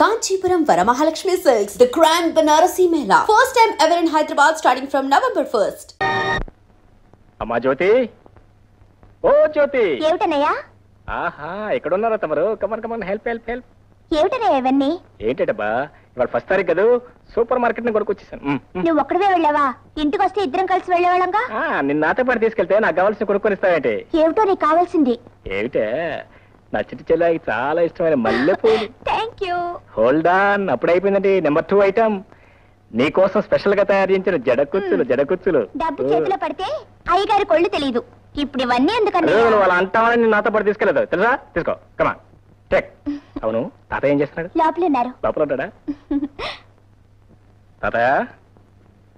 Kanchipuram Varamahalakshmi Silks, the Grand Banarasi Mela. First time ever in Hyderabad starting from November 1st. Amma Jyoti. Oh Jyoti. ఏమిటనయ్యా? ఆహా ఇక్కడ ఉన్నారా తమరు? Come on help. ఏమిటనయ్యా ఇవన్నీ? ఏంటబ్బా ఇవాళ first తారీఖు కదా సూపర్ మార్కెట్ ని కొనుక్కొచ్చేసాను. నువ్వు ఒక్కడివే వెళ్ళావా? ఇంటికి వస్తే ఇద్దరం కలిసి వెళ్ళేవాళ్ళంగా. నిన్న నాతో పాటు తీసుకెళ్తే నాకు కావాల్సిన కొనుక్కొని ఇస్తావేంటి? ఏమిటో నీకు కావాల్సింది? ఏమిటే నా చిట్టి చెల్లాయికి చాలా ఇష్టమైన మల్లెపూలు. థాంక్యూ. హోల్డ్ ఆన్, అప్పుడు అయిపోయిందండి. నెంబర్ 2 ఐటమ్ నీకోసం స్పెషల్ గా తయారు చేయించిన జడకుచ్చులు. డబ్బు చేతిలో పడితే అయ్యగారి కొళ్ళు తెలియదు. ఇప్పుడు ఇవన్నీ ఎందుకన్నా? వాళ్ళ అంటామని నాతో పాటు తీసుకెళ్ళదు తెలుసా? తీసుకో కమా టేక్. అవును తాతయ్య ఏం చేస్తున్నాడు? లోపల ఉన్నారు. లోపల ఉంటాడా?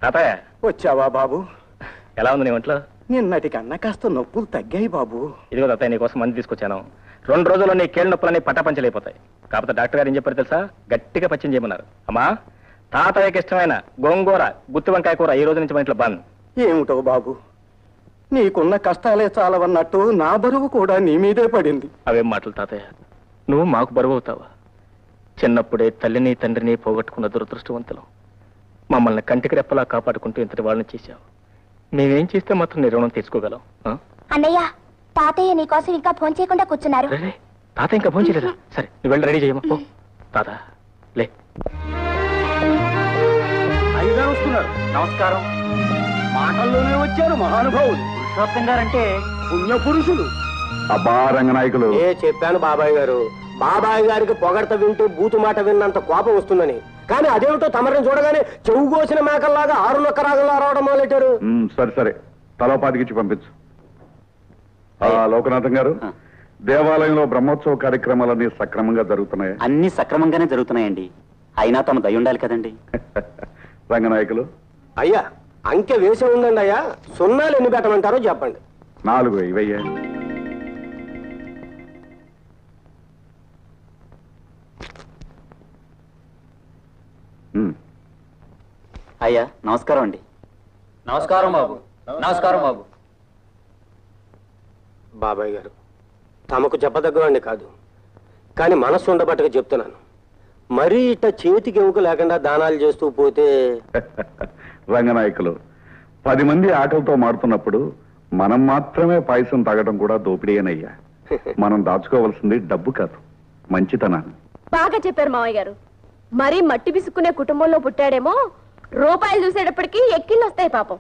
తాతయ్య వచ్చావా బాబు? ఎలా ఉంది నీ ఒంట్లో? నిన్నటికన్నా కాస్త నొప్పులు తగ్గాయి బాబు. ఇదిగో తాతయ్య నీకోసం మంది తీసుకొచ్చాను. 2 రోజుల్లో నీ కీళ్ళ నొప్పులన్నీ పటాపంచలైపోతాయి. కాకపోతే డాక్టర్ గారు ఏం చెప్పారు తెలుసా? గట్టిగా పచ్చిం చేయమన్నారు. అమ్మా తాతయ్యకి ఇష్టమైన గోంగూర గుత్తి వంకాయ కూర ఈ రోజు నుంచి మన ఇంట్లో బంద్. ఏమిటో బాబు, నీకున్న కష్టాలే చాలవన్నట్టు నా బరువు కూడా నీ మీదే పడింది. అవేం మాటలు తాతయ్య, నువ్వు మాకు బరువు అవుతావా? చిన్నప్పుడే తల్లిని తండ్రిని పోగొట్టుకున్న దురదృష్టవంతులం. మమ్మల్ని కంటికి రెప్పలా కాపాడుకుంటూ ఇంతటి వాళ్ళని చేశావు. మేమేం చేస్తే మాత్రం నీ రుణం తీర్చుకోగలం? అన్నయ్య, తాతయ్య నీకోసం ఇంకా ఫోన్ చేయకుండా కూర్చున్నారు. తాత ఇంకా ఫోన్ చేయలేదా? సరే నువ్వు వెళ్ళి రెడీ చేయమా. తాత లే. అయ్యగారు వస్తున్నారు. నమస్కారం. మాటల్లోనే వచ్చారు మహానుభావులు. పురుషోత్తం గారంటే పుణ్య పురుషులు. అబ్బా రంగనాయకులు, చెప్పాను బాబాయ్ గారు. బాబాయ్ గారికి పొగడత వింటూ బూతు మాట విన్నంత కోపం వస్తుందని. కానీ అదేమిటో తమరిని చూడగానే చెవు కోసిన మేకల్లాగా 6 నొక్క రాగంలా రావడం మొదలెట్టారు. సరే తలోపాతికిచ్చి పంపించు. లోకనాథం గారు, దేవాలయంలో బ్రహ్మోత్సవ కార్యక్రమాలన్నీ సక్రమంగా జరుగుతున్నాయి? అన్ని సక్రమంగానే జరుగుతున్నాయండి. అయినా తమ దయ ఉండాలి కదండి. రంగనాయకులు, అయ్యా అంకె వేసి ఉందండి అయ్యా. సున్నాలు ఎన్ని పెట్టమంటారో చెప్పండి. 4 ఇవయ్యా. అయ్యా నమస్కారం అండి. నమస్కారం బాబు. నమస్కారం బాబు. బాబాయ్ గారు తమకు చెప్పదగ్గవండి కాదు, కానీ మనస్సు ఉండబట్టగా చెప్తున్నాను. మరీ ఇట్ట చేతికి ఎముక లేకుండా దానాలు చేస్తూ పోతే. రంగనాయకులు, 10 మంది ఆకలితో మాడుతున్నప్పుడు మనం మాత్రమే పాయసం తాగడం కూడా దోపిడీయేనయ్యా. మనం దాచుకోవాల్సింది డబ్బు కాదు, మంచితనాన్ని. బాగా చెప్పారు మావయ్య గారు. మరీ మట్టి పిసుక్కునే కుటుంబంలో పుట్టాడేమో, రూపాయలు చూసేటప్పటికి ఎక్కిళ్ళు వస్తాయి పాపం.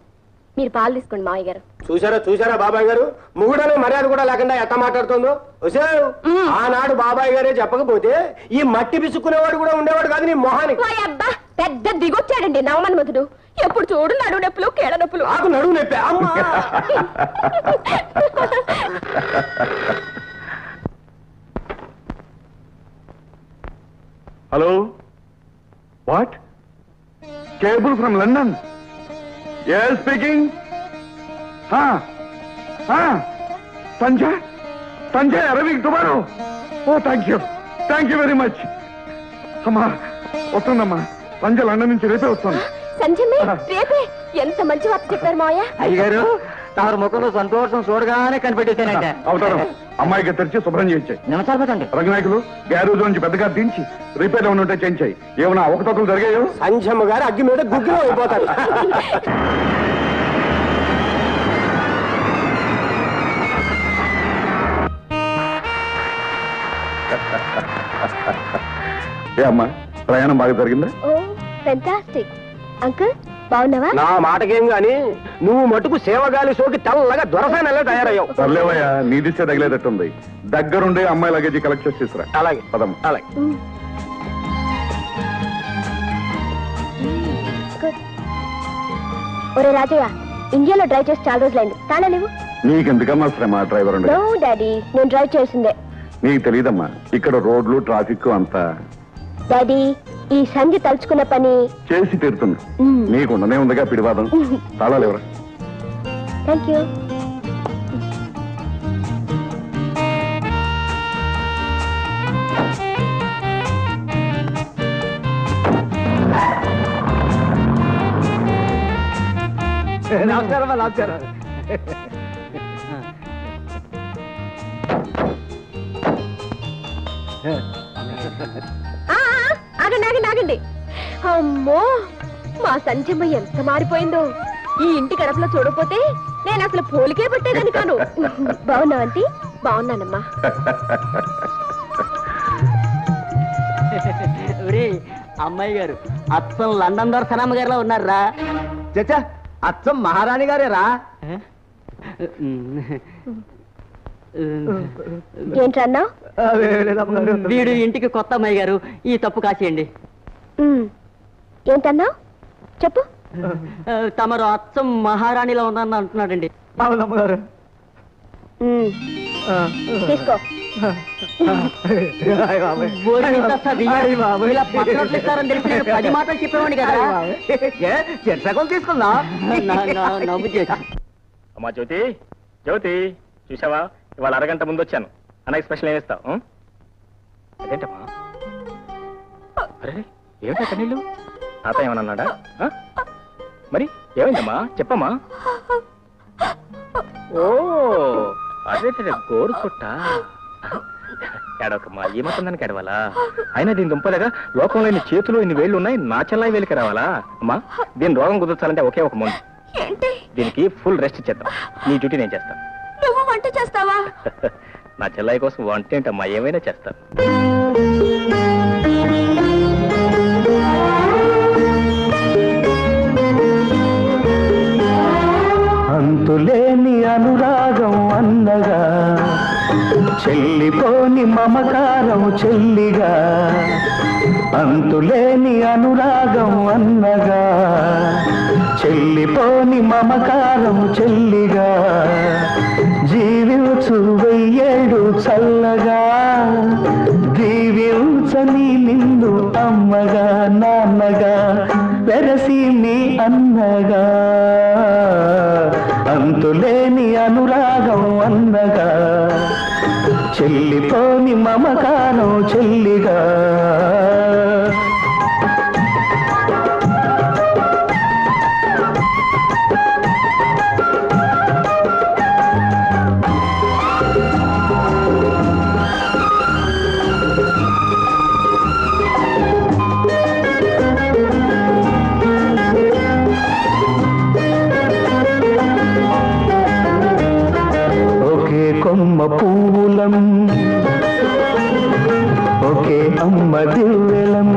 మీరు పాలు తీసుకోండి మావయ్య గారు. చూసారా బాబాయ్ గారు, ముగుడనే మర్యాద కూడా లేకుండా ఎట్ట మాట్లాడుతుందో. ఆనాడు బాబాయ్ గారే చెప్పకపోతే ఈ మట్టి పిసుక్కునేవాడు కూడా ఉండేవాడు కాదు నీ మొహానికి. అబ్బా పెద్ద దిగొచ్చాడండి నవమన్మధుడు. ఎప్పుడు చూడు నడువు నొప్పులు కీళ్ళ నొప్పులు. నాకు నడువు నొప్పి. Hello, what? Cable from London? yes speaking. Sanjay arriving tomorrow. Oh thank you very much. అమ్మా వస్తుందమ్మా, సంజయ్ లండన్ నుంచి రేపే వస్తుంది. సంజయ్ రేపే? ఎంత మంచి వార్త చెప్పారు మావయ్య. అయ్యగారు తాను ముఖంలో సంతోషం చూడగానే కనిపెట్టేశానంట. అవుతారు. అమ్మాయికి తెరిచి శుభ్రం చేయించాయి. నమస్కారం రంగనాయకులు, గ్యారేజ్ నుంచి పెద్దగా దించి రిపేర్ ఏమైనా ఉంటే చేయించాయి. ఏమైనా అవకతవకలు జరిగాయో? సంజమ్మ గారు అగ్గి మీద గుగ్గిలో అయిపోతారు. ఏ అమ్మా, ప్రయాణం బాగా జరిగిందా? Oh fantastic. అంకుల్ బాగున్నావా? నా మాటకేం గాని నువ్వు మటుకు సేవగాలి సోకి తెల్లగా దొరసానెల్లా తయారయ్యావు. సర్లేవయ్యా, నీ దిశ తగిలేటట్టుంది. దగ్గరుండే అమ్మాయి లగేజీ కలెక్ట్ చేసి తీసుకురా. అలాగే పదమ్మా. అలాగే. ఒరే రాజయ్య, ఇండియాలో డ్రైవ్ చేసి చాలా రోజులైంది. తానే లేవు. నీకెందుకమ్మా శ్రమ? డ్రైవర్ ఉండే. నో డాడీ, నేను డ్రైవ్ చేసిందే. నీకు తెలియదమ్మా, ఇక్కడ రోడ్లు ట్రాఫిక్ అంతా. డాడీ, ఈ సంధి తలుచుకున్న పని చేసి తీరుతుంది. నీకుండనే ఉందిగా పిడివాదం. చాలా లేవరా. Thank you. నమస్కారం. అమ్మో, మా సంజమ్మ ఎంత మారిపోయిందో. ఈ ఇంటి గడపలో చూడకపోతే నేను అసలు పోలికే పట్టేదని కాను. బాగున్నా ఆంటీ? బాగున్నానమ్మా. అమ్మాయి గారు అచ్చం లండన్ దొరసనమ్మ గారిలో ఉన్నారా? చచ్చా, అచ్చం మహారాణి గారే రా. ఏంటన్నా? వీడు ఇంటికి కొత్త అమ్మాయి గారు, ఈ తప్పు కాసేయండి. ఏంటన్నా చెప్పు. తమరు అచ్చం మహారాణిలో ఉందని అంటున్నాడండి. అవునమ్మగారు. తీసుకో. పది మాటలు చెప్పేవాడి కదా. చెట్సగం తీసుకుందా? అమ్మా జ్యోతి, జ్యోతి చూసావా, ఇవాళ అరగంట ముందు వచ్చాను. అన్నకి స్పెషల్ ఏం ఇస్తావు? అదేంటమ్మా? అరే ఏమిటా కన్నీళ్ళు? తాత ఏమన్నాడా? మరి ఏమైందమ్మా చెప్పమ్మా. ఓ అదే గోరు చుట్ట. ఏడవకమ్మా, ఈ మొత్తం దానికి ఏడవాలా? అయినా దీని దుంపలేగా లోకంలో ఇన్ని చేతులు ఇన్ని వేళ్ళు ఉన్నాయి, నా చెల్లాయి వేలికి రావాలా? అమ్మా దీని రోగం కుదర్చాలంటే ఒకే ఒక మందు. దీనికి ఫుల్ రెస్ట్ ఇచ్చేద్దాం. నీ డ్యూటీ నేను చేస్తాను. నువ్వు వంట చేస్తావా? నా చెల్లాయి కోసం వంట ఏంటమ్మా, ఏమైనా చేస్తాను. అంతులేని అనురాగం అన్నగా, చెల్లిపోని మమకారం చెల్లిగా. అంతులేని అనురాగం అన్నగా, చెల్లిపోని మమకారం చెల్లిగా. జీవించు వెయ్యేడు చల్లగా, దీవించని నిన్ను అమ్మగా నాన్నగా, వెరసి నీ అన్నగా. అంతులేని అనురాగం అన్నగా, చెల్లిపోని మమకారం చెల్లిగా. కొమ్మ పూలం, ఒకే అమ్మ దివ్వెలం.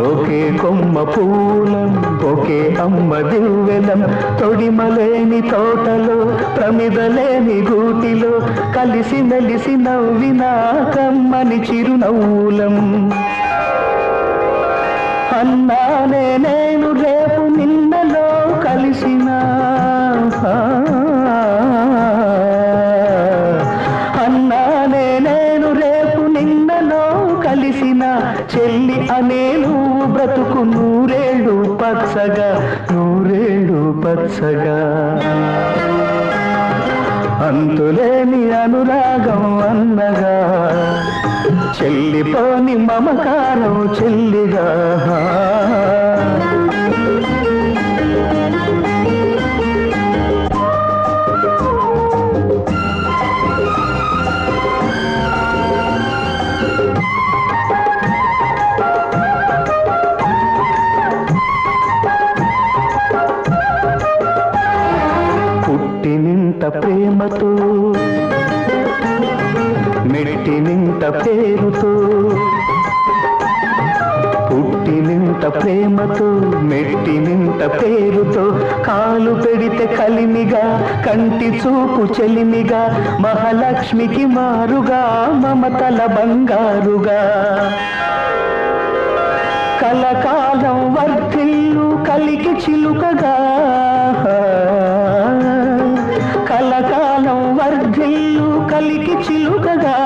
ఒకే కొమ్మ పూలం, ఒకే అమ్మ దివ్వెలం. తొడిమలేని తోటలో, ప్రమిదలేని గూటిలో, కలిసి మెలిసి నవ్విన కమ్మని చిరునవ్వులం. అన్నానే నేను రేపు నిన్నలో కలిసిన, అన్నానే నేను రేపు నిన్నలో కలిసిన. చెల్లి అనే నువ్వు బ్రతుకు నూరేళ్ళు పచ్చగా, నూరేళ్ళు పచ్చగా. అంతులేని అనురాగం అన్నగా, చెల్లిపోని మమకారం చెల్లిగా. పుట్టినింట ప్రేమతో, మెట్టినింట పేరుతో. పుట్టినింట ప్రేమతో, మెట్టినింట పేరుతో. కాలు పెడితే కలిమిగా, కంటి చూపు చెలిమిగా. మహాలక్ష్మికి మారుగా, మమతల బంగారుగా. కలకాలం వర్ధిల్లు కలికి చిలుకగా, కలకాలం వర్ధిల్లు కలికి చిలుకగా.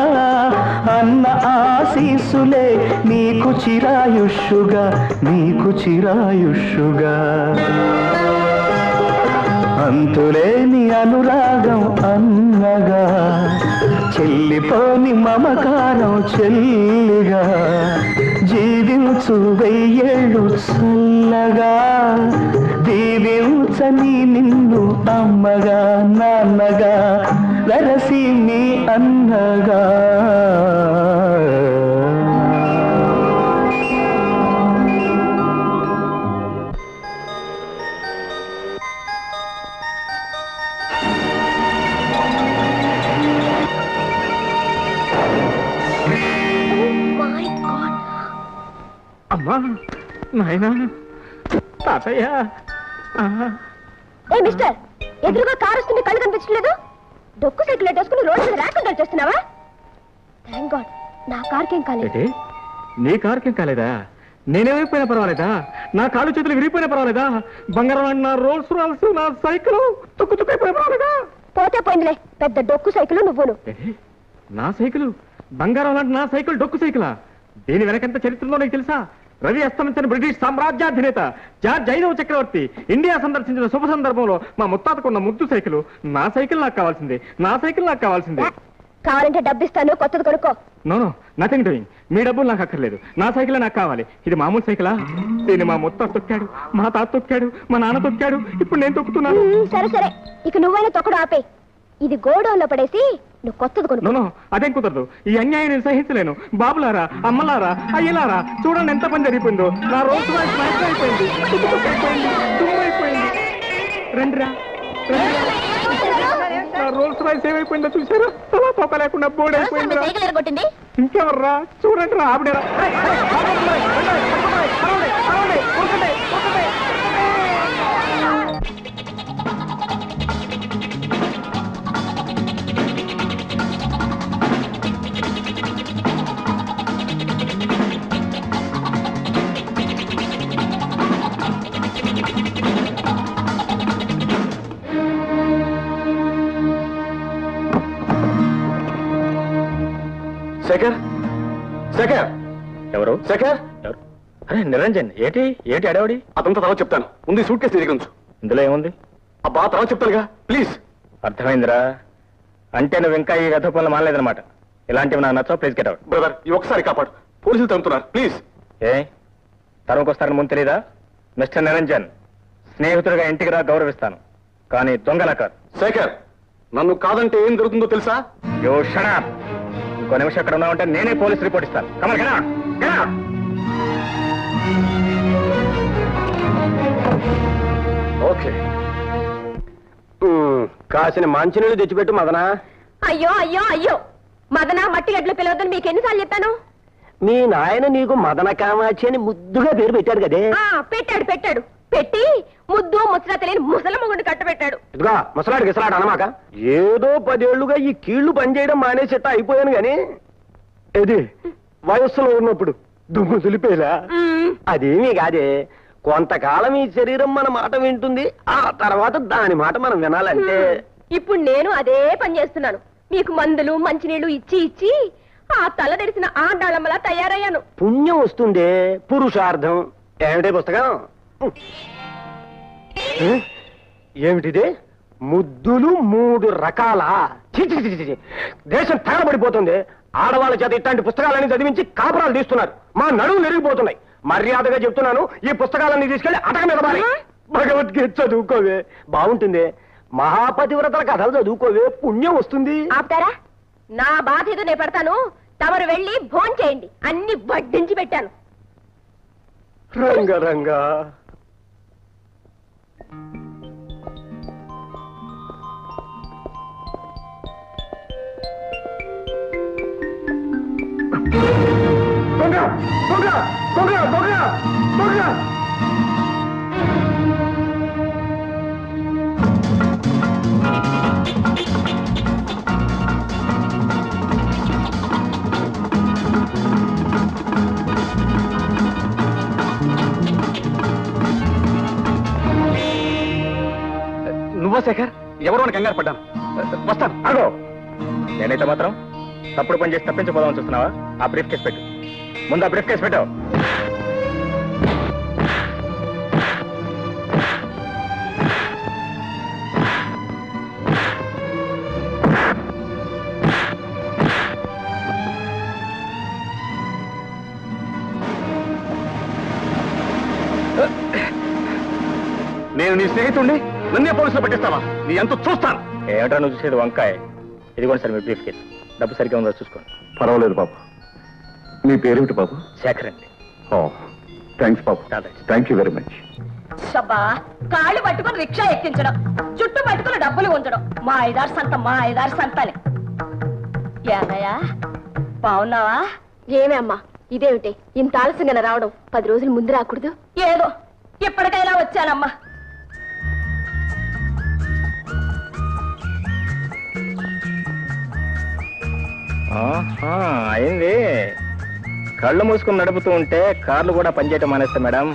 అన్న ఆశీస్సులే నీకు చిరాయుష్యుగా, నీకు చిరాయుష్యుగా. అంతులేని అనురాగం అన్నగా, చెల్లిపోని మమకారం చెల్లిగా. జీవించు వెయ్యేళ్ళు చల్లగా, దీవించని నిన్ను అమ్మగా నాన్నగా, వెరసి నీ అన్నగా. అమ్మా నాయనా తాతయ్య. ఏ మిస్టర్, ఎదురుగా కారు వస్తుంది, కళ్ళు కనిపించలేదు. డొక్కు సైకిల్ వేసుకుని రోడ్డు మీద ర్యాక్ చేస్తున్నావా? థ్యాంక్ గాడ్ నా కార్కేం కాలేదు. నీ కారుకేం కాలేదా? నేనేమైపోయినా పర్వాలేదా? నా కాళ్ళు చేతులు విరిగిపోయినా పర్వాలేదా? బంగారం నా రోల్స్ రాల్స్ నా సైకిల్ తుక్కు తుక్కైపోయినా పర్వాలేదా? పోతే పోయిందిలే, పెద్ద డొక్కు సైకిల్ నువ్వును. నా సైకిల్ బంగారం లాంటి నా సైకిల్ డొక్కు సైకిలా? దీని వెనకెంత చరిత్రలో నీకు తెలుసా? రవి అస్తమించిన బ్రిటిష్ సామ్రాజ్యాధినేత జార్జ్ 5వ చక్రవర్తి ఇండియా సందర్శించిన శుభ సందర్భంలో మా ముత్తాతకున్న ముద్దు సైకిల్. నా సైకిల్ నాకు కావాల్సిందే, నా సైకిల్ నాకు కావాల్సిందే. కావాలంటే డబ్బు ఇస్తాను, కొత్తది కొనుక్కో. No nothing doing. మీ డబ్బులు నాకు అక్కర్లేదు, నా సైకిల్ నాకు కావాలి. ఇది మామూలు సైకిలా? దీన్ని మా ముత్తాత తొక్కాడు, మా తాత తొక్కాడు, మా నాన్న తొక్కాడు, ఇప్పుడు నేను తొక్కుతున్నాను. సరే సరే, ఇక నువ్వైనా తొక్కడు ఆపే. ఇది గోడౌన్లో పడేసి నువ్వు కొత్తది కొనుక్కో. నో అదేం కుదరదు. ఈ అన్యాయం నేను సహించలేను. బాబులారా, అమ్మలారా, అయ్యలారా, చూడండి ఎంత పని జరిగిపోయిందో. నా రోజు అయిపోయింది, తుమ్మైపోయింది. రండిరా, నా రోల్స్ రాయిస్ ఏమైపోయిందో చూసారా? తలా తోక లేకుండా బోర్డు అయిపోయింది. ఇంకెవర్రా? చూడండి రా, ఆవిడరా. శేఖర్, శేఖర్, ఎవరు? శేఖర్. అరే నిరంజన్, ఏంటి అడవడి? అతనితో తర్వాత చెప్తాను, ముందు సూట్ కేసు తిరిగి ఉంచు. ఇందులో ఏముంది? అబ్బా తర్వాత చెప్తానుగా, ప్లీజ్. అర్థమైందిరా. అంటే నువ్వు ఇంకా ఈ గత పనులు మానలేదన్నమాట. ఇలాంటివి నాకు నచ్చవు. Please get out. బ్రదర్, ఈ ఒక్కసారి కాపాడు, పోలీసులు తరుముతున్నారు, ప్లీజ్. తరుముకొస్తారని ముందు తెలీదా? మిస్టర్ నిరంజన్, స్నేహితుడిగా ఇంటికి రా, గౌరవిస్తాను, కానీ దొంగలా కాదు. శేఖర్, నన్ను కాదంటే ఏం జరుగుతుందో తెలుసా? యో షట్ అప్. ఇంకో నిమిషం ఎక్కడ ఉన్నావంటే నేనే పోలీస్ రిపోర్ట్ ఇస్తాను. Kamal get out, get out. Okay, కాసిన మంచినీళ్ళు తెచ్చిపెట్టు మదనా. అయ్యో అయ్యో అయ్యో, మదన మట్టి గడ్డలు పిలవద్దని మీకు ఎన్నిసార్లు చెప్పాను? మీ నాయన నీకు మదన కామాక్షి అని ముద్దుగా పేరు పెట్టాడు కదే. పెట్టాడు పెట్టి ముద్దు ముచ్చట తెలియని ముసలమ్మగుండి కట్టబెట్టాడు. ఇదిగా ముసలాడు గిసలాడు అనమాక. ఏదో 10 ఏళ్లుగా ఈ కీళ్లు పనిచేయడం మానేసేట అయిపోయాను గాని, ఇది వయస్సులో ఉన్నప్పుడు దుమ్ము దులిపేలా. అదేమీ కాదే, కొంతకాలం ఈ శరీరం మన మాట వింటుంది, ఆ తర్వాత దాని మాట మనం వినాలంటే. ఇప్పుడు నేను అదే పని చేస్తున్నాను. మీకు మందులు మంచినీళ్లు ఇచ్చి ఇచ్చి ఆ తల తెరిసిన ఆడాళ్ళమ్మలా తయారయ్యాను. పుణ్యం వస్తుందే, పురుషార్థం. ఏమిటే పుస్తకం? ఏమిటిదే? ముద్దులు 3 రకాల. దేశం తగలబడిపోతుంది. ఆడవాళ్ళ చేత ఇట్లాంటి పుస్తకాలని చదివించి కాపురాలు తీస్తున్నారు. మా నడువులు నెరిగిపోతున్నాయి. మర్యాదగా చెప్తున్నాను, ఈ పుస్తకాలన్నీ తీసుకెళ్లి అటక మీద మారి భగవద్గీత చదువుకోవే, బాగుంటుంది. మహాపతివ్రతల కథలు చదువుకోవే, పుణ్యం వస్తుంది. ఆపుతారా? నా బాధ ఏదో నేను పెడతాను, తమరు వెళ్ళి భోన్ చేయండి. అన్ని వడ్డించి పెట్టాను. రంగరంగా దొంగ దొంగ దొంగ దొంగ దొంగ. నువ్వా శేఖర్? ఎవరో అని కంగారు పడ్డాను. వస్తాను, అగో. నేనైతే మాత్రం తప్పుడు పని చేసి తప్పించబోదామని చూస్తున్నావా? ఆ బ్రీఫ్ కేసు పెట్టు, ముందు ఆ బ్రీఫ్ కేసు పెట్టావు. నేను నీ స్నేహితుడిని, నన్నే పోలీసులు పట్టిస్తావా? నీ ఎంత చూస్తాను. ఏమిటా నువ్వు చూసేది? వంకాయ. ఇదిగోండి సార్ మీ బ్రీఫ్ కేసు. డబ్బు సరిగ్గా ఉందో చూసుకోండి. పర్వాలేదు బాబు. మీ పేరేమిటి బాబు? శేఖర్ అండి. థ్యాంక్స్ బాబు, థ్యాంక్ యూ వెరీ మచ్. షబ్బా, కాళ్ళు పట్టుకుని రిక్షా ఎక్కించడం, చుట్టూ పట్టుకుని డబ్బులు ఉంచడం, మా ఐదారు సంతాలి. ఏమయ్యా బాగున్నావా? ఏమే అమ్మా, ఇదేమిటి ఇంత ఆలస్యంగా రావడం? 10 రోజుల ముందు రాకూడదు? ఏదో ఎప్పటికైనా వచ్చానమ్మా. అయింది. కళ్ళు మూసుకుని నడుపుతూ ఉంటే కార్లు కూడా పనిచేయటం మానేస్తా మేడం.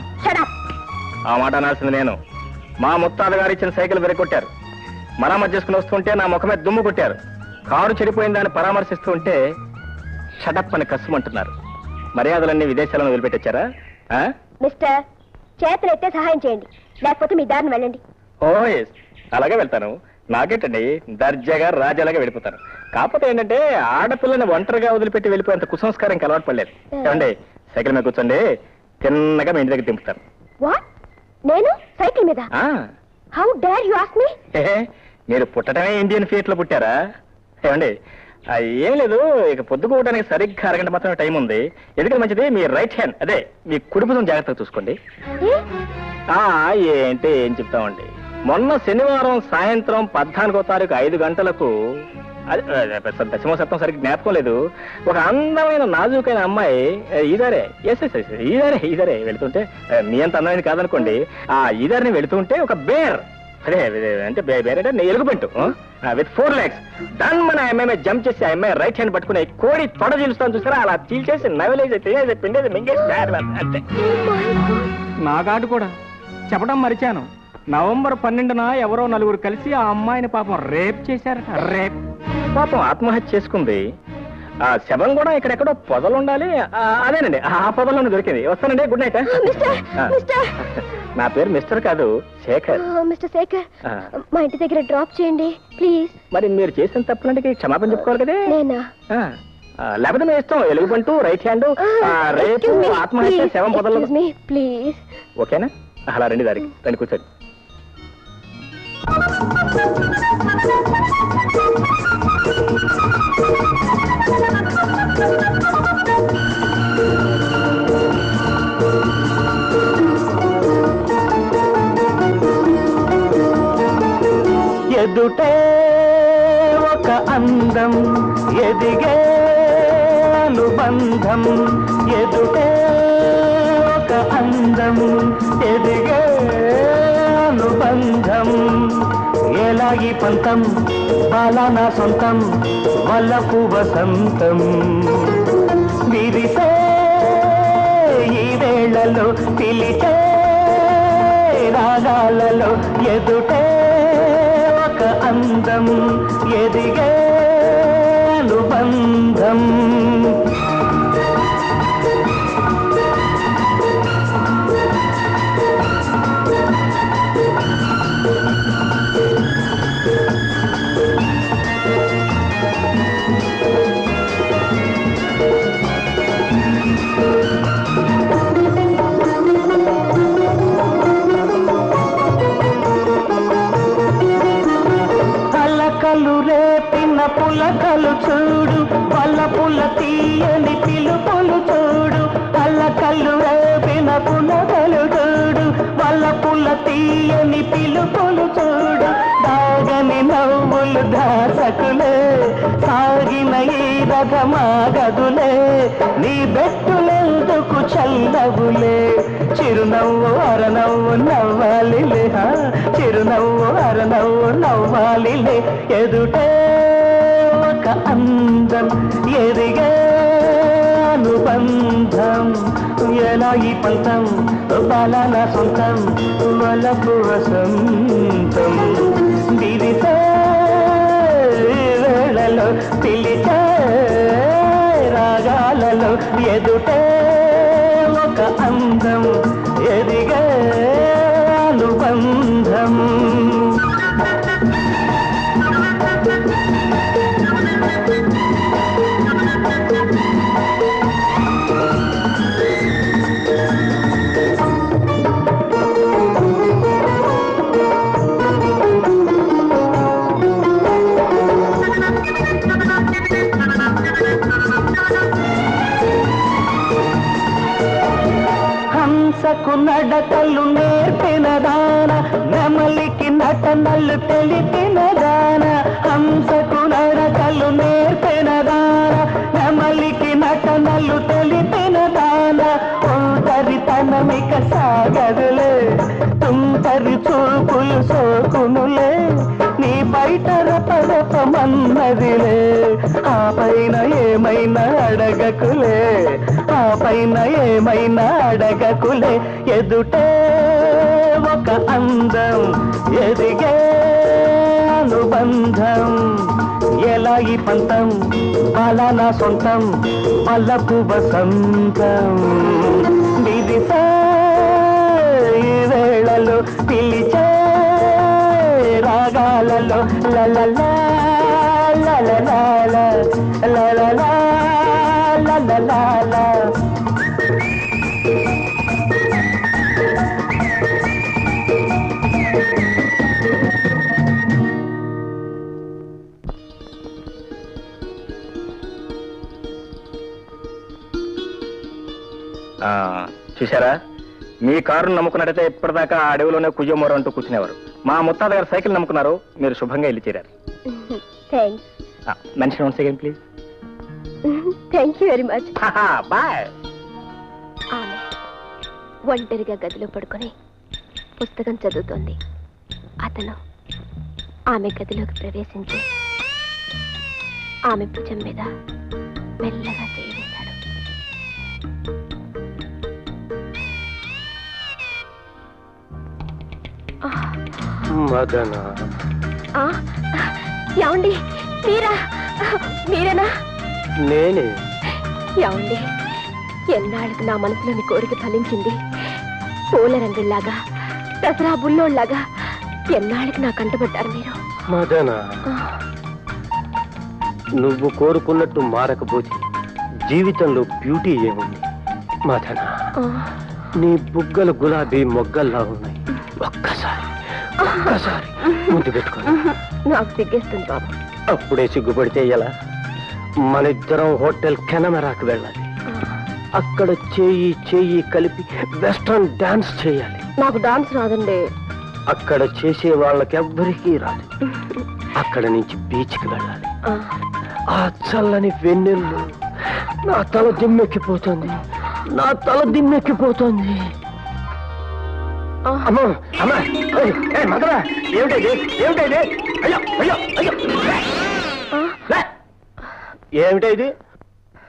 ఆ మాట అనాల్సింది నేను. మా ముత్తాత గారు ఇచ్చిన సైకిల్ విరగొట్టారు. మరామత్ చేసుకుని వస్తుంటే నా ముఖమే దుమ్ము కొట్టారు. కారు చెడిపోయిందని పరామర్శిస్తూ ఉంటే షడప్ అని కష్టమంటున్నారు. మర్యాదలన్నీ విదేశాలను వదిలిపెట్టొచ్చారా? మిస్టర్, చేతులైతే సహాయం చేయండి, లేకపోతే మీ దారిని వెళ్ళండి. ఓ ఎస్, అలాగే వెళ్తాను. నాకేంటండి, దర్జాగా రాజాలాగా వెళ్ళిపోతాను. కాకపోతే ఏంటంటే ఆడపిల్లని ఒంటరిగా వదిలిపెట్టి వెళ్ళిపోయేంత కుసంస్కారం అలవాటు పడలేదు. ఏమండి, సైకిల్ మీద కూర్చోండి, తిన్నగా మీ ఇంటి దగ్గర దింపుతాను. నేను సైకిల్ మీద? How dare you ask me? మీరు పుట్టడమే ఇండియన్ ఫీట్ లో పుట్టారా? ఏమండి, ఏం లేదు, ఇక పొద్దుకోవడానికి సరిగ్గా అరగంట మాత్రమే టైం ఉంది. ఎందుకంటే మంచిది, మీ రైట్ హ్యాండ్, అదే మీ కుడి భుజం జాగ్రత్తగా చూసుకోండి. ఏంటి ఏం చెప్తామండి, మొన్న శనివారం సాయంత్రం 14వ తారీఖు 5 గంటలకు, దశమ సప్తం సరిగ్గా జ్ఞాపకం లేదు, ఒక అందమైన నాజూకైన అమ్మాయి ఈదారే ఈదారే వెళుతుంటే, మీ అంత అందమైన కాదనుకోండి, ఆ ఈదారిని వెళుతుంటే ఒక బేర్, అదే అంటే బేర్ అంటే ఎలుగుబంటు విత్ 4 legs దాని మన అమ్మాయి జంప్ చేసి ఆ అమ్మాయి రైట్ హ్యాండ్ పట్టుకుని కోడి తొడ చీలుస్తాను చూసారా, అలా చీల్చేసి నవలేసి తినేసి పిండేసి మింగేసి అంతే. నాగాడు కూడా చెప్పడం మరిచాను. నవంబర్ 12న ఎవరో 4 కలిసి ఆ అమ్మాయిని పాపం రేప్ చేశారట. రేప్ పాపం ఆత్మహత్య చేసుకుంది. ఆ శవం కూడా ఇక్కడెక్కడో పొదలుండాలి. అదేనండి, ఆ పొదలోనే దొరికింది. వస్తానండి, గుడ్ నైట్. నా పేరు మిస్టర్ కాదు, శేఖర్. మిస్టర్ శేఖర్, మా ఇంటి దగ్గర డ్రాప్ చేయండి ప్లీజ్. మరి మీరు చేసిన తప్పులంటే క్షమాపణ చెప్పుకోవాలి కదా. నేనా? లేకపోతే మీ ఇష్టం, ఎలుగుబంటూ, రైట్ హ్యాండ్, రేపు, ఆత్మహత్య, శవం పొదలు. ప్లీజ్ ఓకేనా? అలా రండి, దారికి రండి, కూర్చోండి. ఎదుటే ఒక అందం, ఎదిగే అనుబంధం. ఎదుటే ఒక అందం, ఎదిగే అనుబంధం. ఎలాగి పంతం, బాలానా సొంతం, వల్లపు వసంతం. విరిసే ఈ వేళలో, పిలిచే రాగాలలో, ఎదుటే ఒక అందం, ఎదిగే అనుబంధం. పులకలు చూడు, పల్లపుల తీయని పిలుపులు చూడు. అల్లకల్లు రేపిన పులకలు చూడు, పల్లపుల తీయని పిలుపులు చూడు. దాగని నవ్వులు దాసకులే, సాగిన ఈ రథమాగదులే. నీ బెట్టులెందుకు చల్లవులే, చిరునవ్వు అరనవ్వు నవ్వాలిలే. చిరునవ్వు అరనవ్వు నవ్వాలిలే. ఎదుటే ఒక అందం, ఎదిగే అనుబంధం. ఎలా ఈ పంతం, బాలానా సొంతం, వలపు వసంతం. విరిసే వేళలో, పిలిచే రాగాలలో, ఎదుటే ఒక అందం, ఎదిగే అనుబంధం. హంసకు నడకలు నేర్పిన దాన, నెమలికి నటనలు తెలిపిన దాన. హంసకు నడకలు నేర్పిన దాన, నెమలికి నటనలు తెలిపిన మన్నదిలే ఆ పైన ఏమైనా అడగకులే ఆ పైన ఏమైనా అడగకులే ఎదుటే ఒక అందం ఎదిగే అనుబంధం ఎలా ఈ పంతం అలా నా సొంతం పల్లపు వసంతం విదిసే ఈ వేళలో పిలిచే రాగాలలో లలలా లలలా లలలా లలలా చూశారా మీ కారును నమ్ముకున్నట్టయితే ఇప్పటిదాకా ఆ అడవిలోనే కుయ్యమోరు అంటూ కూర్చునేవారు మా ముత్తాత గారు సైకిల్ నమ్ముకున్నారు మీరు శుభంగా వెళ్ళి చేరారు mention once again please thank you very much bye ఆమె ఒంటరిగా గదిలో పడుకొని పుస్తకం చదువుతోంది అతను ఆమె గదిలోకి ప్రవేశించి ఆమె భుజం మీద మెల్లగా చేయి వేశాడు మదన ఏమండి మీరేనా నేనే ఏమండి ఎన్నాళ్ళకి నా మనసులోని కోరిక ఫలించింది పూల రంగుల్లాగా దసరా బుల్లోళ్ళలాగా ఎన్నాళ్ళకి నా కంటపడ్డారు మీరు మదన నువ్వు కోరుకున్నట్టు మారకపోతే జీవితంలో బ్యూటీ ఏముంది మదన నీ బుగ్గలు గులాబీ మొగ్గల్లా ఉన్నాయి ఒక్కసారి ముందు పెట్టుకో నాకు సిగ్గేస్తుంది బాబు అప్పుడే సిగ్గుపడితే ఎలా మన ఇద్దరం హోటల్ కెనమరాకు వెళ్ళాలి అక్కడ చేయి కలిపి వెస్ట్రన్ డాన్స్ చేయాలి నాకు డాన్స్ రాదండి అక్కడ చేసే వాళ్ళకెవ్వరికీ రాదు అక్కడ నుంచి బీచ్కి వెళ్ళాలి ఆ చల్లని వెన్నెల్లు నా తల దిమ్మెక్కిపోతుంది అమ్మా అమ్మా మదరా ఏమిటైంది అయ్యో అయ్యో అయ్యో ఏమిటైది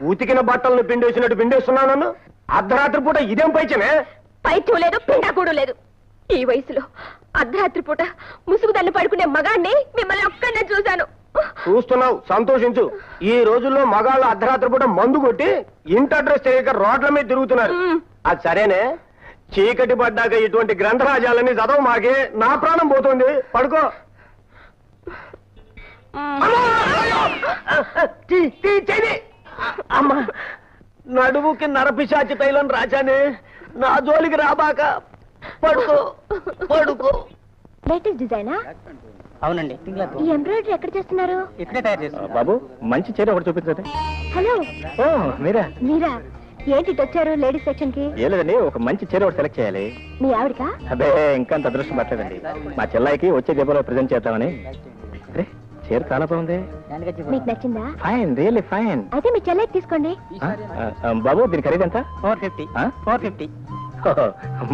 ఉతికిన బట్టలను పిండేసినట్టు పిండేస్తున్నాను నన్ను అర్ధరాత్రి పూట ఇదేం పైచమే పైత్యం లేదు పిండాకూడు లేదు ఈ వయసులో అర్ధరాత్రి పూట ముసుగుదన్ను పడుకునే మగాన్ని మిమ్మల్ని ఒక్కనే చూశాను చూస్తున్నావు సంతోషించు ఈ రోజుల్లో మగాళ్ళు అర్ధరాత్రి పూట మందు కొట్టి ఇంటి అడ్రస్ తెలియక రోడ్ల మీద తిరుగుతున్నారు అది సరేనే చీకటి పడ్డాక ఇటువంటి గ్రంథరాజాలని చదవ మాకే నా ప్రాణం పోతుంది పడుకో అమ్మా నడువుకి నరపిశాచి తైలం రాజానే నా జోలికి రాబాక పడుకో లేటెస్ట్ డిజైనా అవునండి ఈ ఎంబ్రాయిడరీ ఎక్కడ చేస్తున్నారు ఇక్కడే తయారు చేస్తారు బాబు మంచి చీర ఒకటి చూపించండి హలో మీరా ఏంటి వచ్చారు లేడీస్ సెక్షన్ కి ఏ లేదండి ఒక మంచి చీర ఒకటి సెలెక్ట్ చేయాలి మీ ఆవిడకా అదే ఇంకా అంత అదృష్టం పట్టలేదండి మా చెల్లాయికి వచ్చే దీపావళి ప్రజెంట్ చేద్దామని చీర చాలా బాగుంది మీకు నచ్చిందా ఫైన్ రియల్లీ ఫైన్ అయితే మీ చెల్లెకి తీసుకోండి బాబు దీని ఖరీదు ఎంత 450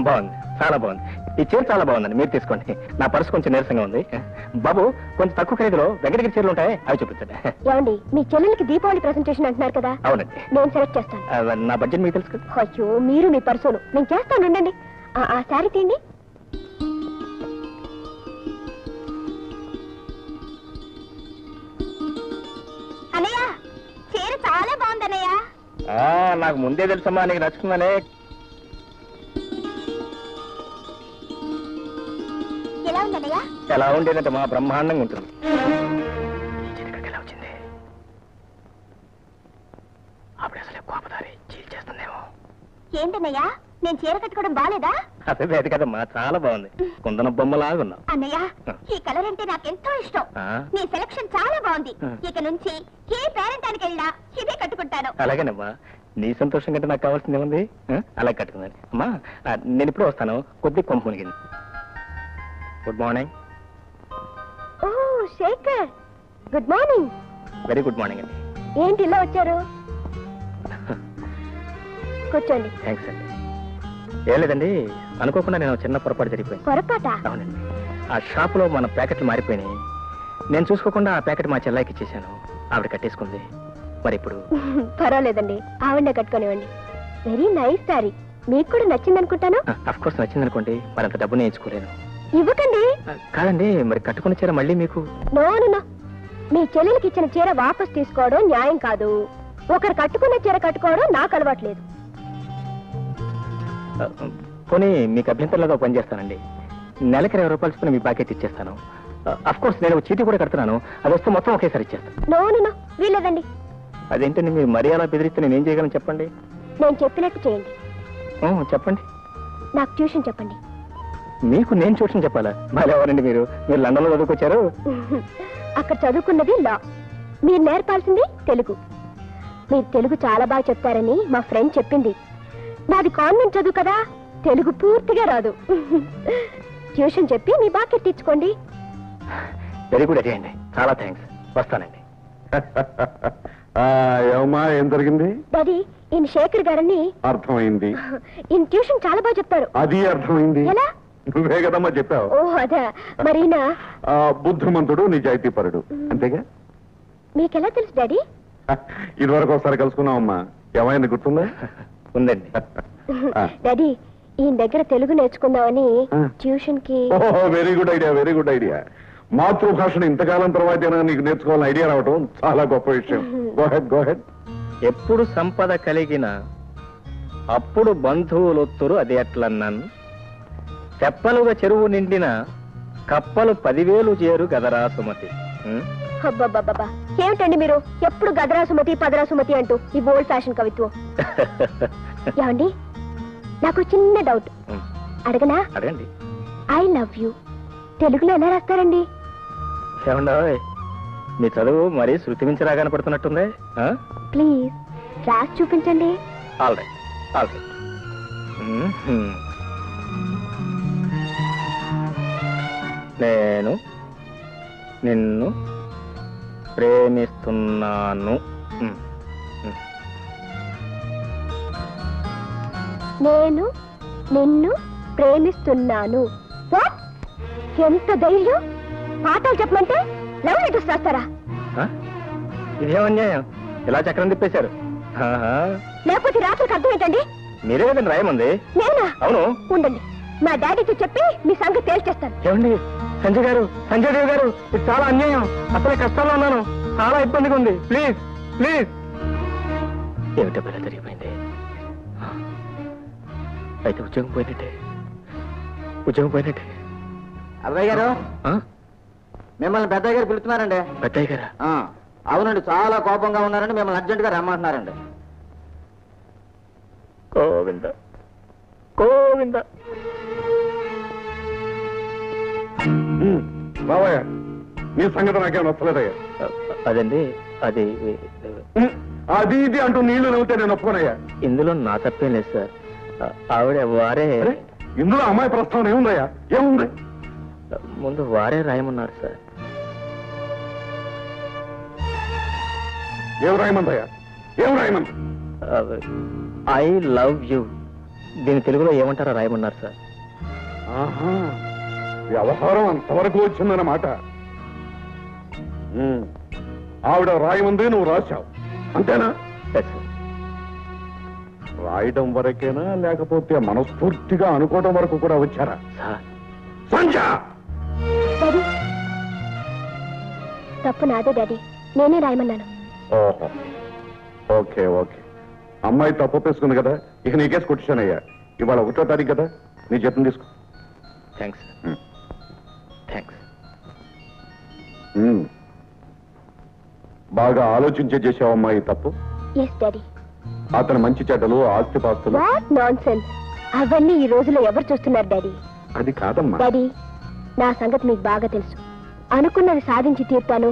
బాగుంది చాలా బాగుంది ఈ చీర చాలా బాగుందండి మీరు తీసుకోండి నా పర్సు కొంచెం నీరసంగా ఉంది బాబు కొంచెం తక్కువ ఖరీదులో వెంకటగిరి చీరలు ఉంటాయి అవి చూపించండి ఏమండి మీ చెల్లెలకి దీపావళి ప్రెసెంటేషన్ అంటున్నారు కదా అవునండి నేను సెలెక్ట్ చేస్తాను నా బడ్జెట్ మీకు తెలుసు కదా అయ్యో మీరు మీ పర్సోను నేను చేస్తాను ఉండండి ఆ శారీ తీయండి అన్నయ్య చీర చాలా బాగుంది అన్నయ్య నాకు ముందే తెలుసమ్మా నీకు నచ్చుతుందనే ఎలా ఉంది అన్నయ్య ఎలా ఉండేదంటే మా బ్రహ్మాండంగా ఉంటుంది ఎలా వచ్చింది అప్పుడు అసలే కోపదారి చీల్ చేస్తుందేమో ఏంటన్నయ్య నేను చీర కట్టుకోవడం బాలేదా అదే లేదు కదమ్మా చాలా బాగుంది కుందన బొమ్మలాగున్నావు అన్నయ్య ఈ కలర్ అంటే నాకెంతో ఇష్టం నీ సెలక్షన్ చాలా బాగుంది ఇక నుంచి ఏ పేరెంటానికి వెళ్ళినా ఇదే కట్టుకుంటాను అలాగేనమ్మా నీ సంతోషం కంటే నాకు కావాల్సింది ఏముంది అలా కట్టుకుందండి అమ్మా నేను ఇప్పుడు వస్తాను కొద్ది కొంపు మునిగింది గుడ్ మార్నింగ్ ఓ Shekhar good morning very good morning అండి ఏంటి ఇలా వచ్చారు కూర్చోండి థ్యాంక్స్ అండి ఏం లేదండి అనుకోకుండా నేను చిన్న పొరపాటు జరిగిపోయింది పొరపాట అవునండి ఆ షాపులో మన ప్యాకెట్లు మారిపోయినాయి నేను చూసుకోకుండా ఆ ప్యాకెట్ మా చెల్లాయికి ఇచ్చేసాను. ఆవిడ కట్టేసుకుంది. మరి ఇప్పుడు పర్వాలేదండి, ఆవిడ కట్టుకోనివ్వండి. Very nice sorry. మీకు కూడా నచ్చింది అనుకుంటాను. అఫ్ కోర్స్ నచ్చింది అనుకోండి, మరంత డబ్బు నేను ఇచ్చుకోలేను. ఇవ్వకండి. కాదండి, మరి కట్టుకున్న చీర మళ్ళీ మీకు. నో, మీ చెల్లెలకి ఇచ్చిన చీర వాపస్ తీసుకోవడం న్యాయం కాదు. ఒకరు కట్టుకున్న చీర కట్టుకోవడం నాకు అలవాట్లేదు. పోనీ మీకు అభ్యంతరంలో పని చేస్తానండి. నెలకి 20 రూపాయలు చొప్పున మీ ప్యాకెట్ ఇచ్చేస్తాను. అఫ్ కోర్స్ నేను చీటీ కూడా కడుతున్నాను. అది వస్తే మొత్తం ఒకేసారి ఇచ్చేస్తాను. నో వీలేదండి. అదేంటండి, మీరు మరీ అలా బెదిరిస్తే నేను ఏం చేయగలను చెప్పండి. నేను చెప్పినట్టు చేయండి. చెప్పండి. నాకు ట్యూషన్ చెప్పండి. మీకు నేను ట్యూషన్ చెప్పాలా? ఎవరండి మీరు లండన్లో చదువుకొచ్చారు? అక్కడ చదువుకున్నది లా, మీరు నేర్పాల్సింది తెలుగు. మీరు తెలుగు చాలా బాగా చెప్తారని మా ఫ్రెండ్ చెప్పింది. నాది కాన్వెంట్ చదువు కదా, తెలుగు పూర్తిగా రాదు. ట్యూషన్ చెప్పి మీ బాగా తీర్చుకోండి. వెరీ గుడ్ అండి, చాలా థ్యాంక్స్. వస్తానండి. ఏమమ్మా, ఏం జరిగింది? డాడీ, ఈయన శేఖర్ గారని. అర్థమైంది. ఈయన ట్యూషన్ చాలా బాగా చెప్తారు. అది అర్థమైంది. ఎలా? నువ్వే కదమ్మా చెప్పావు. ఓ అదా. మరి బుద్ధిమంతుడు, నిజాయితీపరుడు, అంతేగా? మీకెలా తెలుసు డాడీ? ఇదివరకు ఒకసారి కలుసుకున్నావమ్మా. ఏమైనా గుర్తుందా? ఉందండి. డాడీ, ఈయన దగ్గర తెలుగు నేర్చుకుందామని ట్యూషన్ కి. Very good idea, very good idea. మాతృభాషను ఇంతకాలం తర్వాత నీకు నేర్చుకోవాలని ఐడియా రావటం చాలా గొప్ప విషయం. Go head. ఎప్పుడు సంపద కలిగిన అప్పుడు బంధువులొత్తురు, అది అట్లన్నాను. తెప్పలుగా చెరువు నిండిన కప్పలు 10,000 చేరు గదరా సుమతి. అబ్బబ్బబ్బా, ఏమిటండి మీరు ఎప్పుడు గదరా సుమతి పదరా సుమతి అంటూ ఈ ఓల్డ్ ఫ్యాషన్ కవిత్వం. ఏమండి, నాకు చిన్న డౌట్ అడగనా? అడగండి. ఐ లవ్ యూ తెలుగులో ఎలా రాస్తారండి? ఏమండో, మీ చదువు మరీ శృతి మించి రాగానే పడుతున్నట్టుంది. ప్లీజ్ రాసి చూపించండి. All right. నేను నిన్ను ప్రేమిస్తున్నాను. నేను నిన్ను ప్రేమిస్తున్నాను. వాట్? ఎంత ధైర్యం! పాఠాలు చెప్పమంటే లవ్ లెటర్స్ రాస్తారా? ఇదేమన్యాయం, ఇలా చక్రం తిప్పేశారు. లేకపోతే రాత్రికి అర్థం ఏంటండి? మీరే కదండి రాయమంది. నేనా? అవును. ఉండండి, మా డాడీతో చెప్పి మీ సంగతి తేల్చేస్తాను. ఏమండి, సంజయ్ దేవ్ గారు, ఇది చాలా అన్యాయం. అసలే కష్టాల్లో ఉన్నాను, చాలా ఇబ్బందిగా ఉంది. ప్లీజ్. ఏమిటో ఇలా జరిగిపోయింది. అయితే ఉద్యోగం పోయినట్టే. అబ్బాయి గారు, మిమ్మల్ని పెద్దయ్య గారు పిలుస్తున్నారండి. పెద్దయ్య గారా? అవునండి, చాలా కోపంగా ఉన్నారండి, మిమ్మల్ని అర్జెంట్ గా రమ్మంటున్నారండి. గోవింద. బావయ్య, నీ సంగతి నాకేం నచ్చలేదయ్యా. అదండి, అది ఇది అంటూ నీళ్లు నవ్వుతే నేను ఒప్పుకోనయ్యా. ఇందులో నా తప్పేం లేదు సార్. ఆవిడ వారే. ఇందులో అమ్మాయి ప్రస్తావన ఏముందయ్యా? ఏముంది? ముందు వారే రాయమన్నారు సార్. ఏం రాయమందయ్యా? I love you. దీని తెలుగులో ఏమంటారో రాయమన్నారు సార్. వ్యవహారం అంతవరకు వచ్చిందన్నమాట. ఆవిడ రాయమంది, నువ్వు రాశావు, అంతేనా? రాయడం వరకేనా, లేకపోతే మనస్ఫూర్తిగా అనుకోవడం వరకు కూడా వచ్చారా? తప్పు నాదే డాడీ, నేనే రాయమన్నాను. ఓహో, ఓకే. అమ్మాయి తప్పు ఒప్పేసుకుంది కదా, ఇక నీకేసి కొట్టానయ్యా. ఇవాళ 1వ తారీఖు కదా, నీ జీతం తీసుకో. థ్యాంక్స్. బాగా ఆలోచించే చేసావమ్మా ఈ తప్పు. Yes daddy. అతను మంచి చెడ్డలు, ఆస్తిపాస్తులు. What nonsense! అవన్నీ ఈ రోజులో ఎవరు చూస్తున్నారు డాడీ? అది కాదమ్మా. డాడీ, నా సంగతి మీకు బాగా తెలుసు. అనుకున్నది సాధించి తీర్తాను,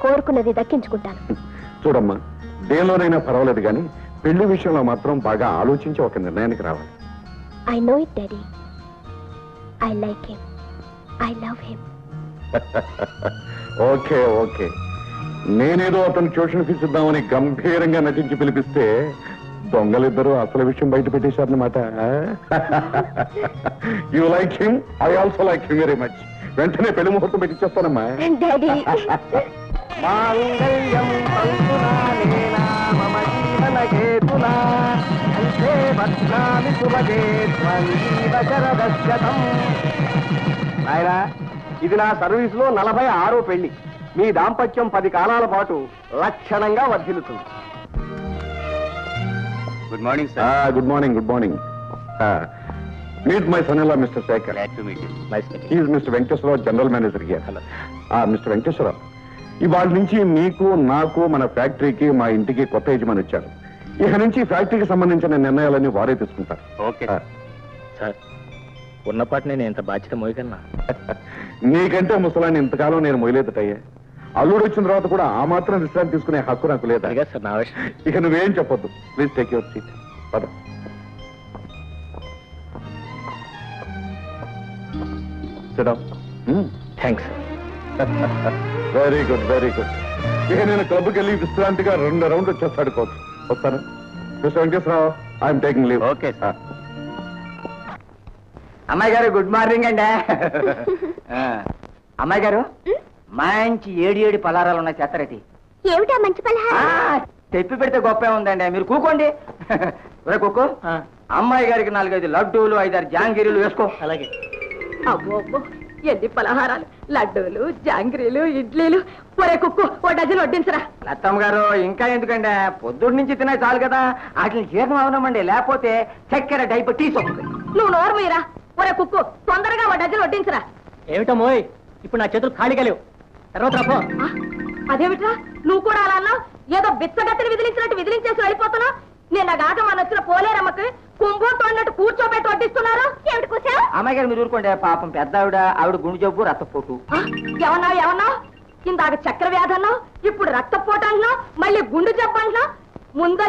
కోరుకున్నది దక్కించుకుంటాను. చూడమ్మా, దేనిలోనైనా పర్వాలేదు కానీ పెళ్లి విషయంలో మాత్రం బాగా ఆలోచించి ఒక నిర్ణయానికి రావాలి. I know it daddy. I like him. I love him. Okay. నేనేదో అతను ట్యూషన్ ఫీజు ఇద్దామని గంభీరంగా నటించి పిలిపిస్తే దొంగలిద్దరూ అసలు విషయం బయట పెట్టేశారన్నమాట. You like him, I also like him very much. వెంటనే పెళ్లి ముహూర్తం పెట్టిచ్చేస్తానమ్మా. డాడీ మాంగళ్యం తంతునా మమ జీవన హేతునా అంతే భద్రామి శుభగే త్వంజీవ శరదశతం. ఆయన ఇది నా సర్వీసులో 46వ పెళ్లి. మీ దాంపత్యం 10 కాలాల పాటు లక్షణంగా వర్ధిల్లుతుంది. Good morning good morning. Good morning. Meet my son in law mister Shekhar. Is mister Venkateswararao, general manager here. Mister Venkateswararao, ఇవాళ నుంచి మీకు నాకు మన ఫ్యాక్టరీకి మా ఇంటికి కొత్త యజమాని వచ్చారు. ఇక నుంచి ఫ్యాక్టరీకి సంబంధించిన నిర్ణయాలన్నీ వారే తీసుకుంటారు. Okay sir. ఉన్నపాటి నేను ఎంత బాధ్యత మోయగలనా? నీకంటే ముసలాన్ని ఇంతకాలం నేను మొయలేదటయ్యా. అల్లుడు వచ్చిన తర్వాత కూడా ఆ మాత్రం విశ్రాంతి తీసుకునే హక్కు నాకు లేదా? సార్ నా విషయం. ఇక నువ్వేం చెప్పొద్దు. Please take your seat. పద. Thanks. Very good, very good. ఇక నేను క్లబ్కి వెళ్ళి విశ్రాంతిగా 2 రౌండ్లు వచ్చేస్తాడుకోవచ్చు. వస్తాను. Mister Venkateswararao, I'm taking leave. Okay sir. అమ్మాయి గారు గుడ్ మార్నింగ్ అండి. అమ్మాయి గారు మంచి 7 పలారాలు ఉన్నాయి చేస్తారటి. ఏమిటా మంచి పలహారం? తెప్పి పెడితే గొప్పే ఉందండి. మీరు కూకోండి. ఒరే కుక్కు, అమ్మాయి గారికి 4-5 లడ్డూలు 5-6 జాంగిరీలు వేసుకో. అలాగే. అబ్బో ఎన్ని పలహారాలు, లడ్డూలు, జాంగ్రీలు, ఇడ్లీలు. ఒరే కుక్కు, ఓ డజన్ వడ్డించరా. లత్తమ్మ గారు ఇంకా ఎందుకండి, పొద్దున్న నుంచి తినే చాలు కదా. వాటిని జీర్ణం అవనమండి, లేకపోతే చక్కెర డైబెటీస్ వస్తుంది. నువ్వు నోరు మీరా. ఒరే కుక్కు, తొందరగా ఓ డజన్ వడ్డించరా. ఏమిటమ్మోయ్, ఇప్పుడు నా చేతులు ఖాళీగా లేవు. తర్వాత రాపో. అదేమిట్రా, నువ్వు కూడా అలా అన్నావు? ఏదో బిచ్చగత్తిని విదిలించినట్టు విదిలించేసి వెళ్ళిపోతున్నావు. నిన్న గాక మన వచ్చిన పోలేరమ్మకి కుంభం తోడినట్టు కూర్చోబెట్టి వడ్డిస్తున్నారు. ఏమిటి కూర్చో? అమ్మాయి గారు మీరు ఊరుకోండి. పాపం పెద్ద ఆవిడ గుండె జబ్బు, రక్తపోటు. ఏమన్నావు? ఇందాక చక్కెర వ్యాధి అన్నావు, ఇప్పుడు రక్తపోటు అంటున్నావు, మళ్ళీ గుండె జబ్బు అంటున్నావు. ముందు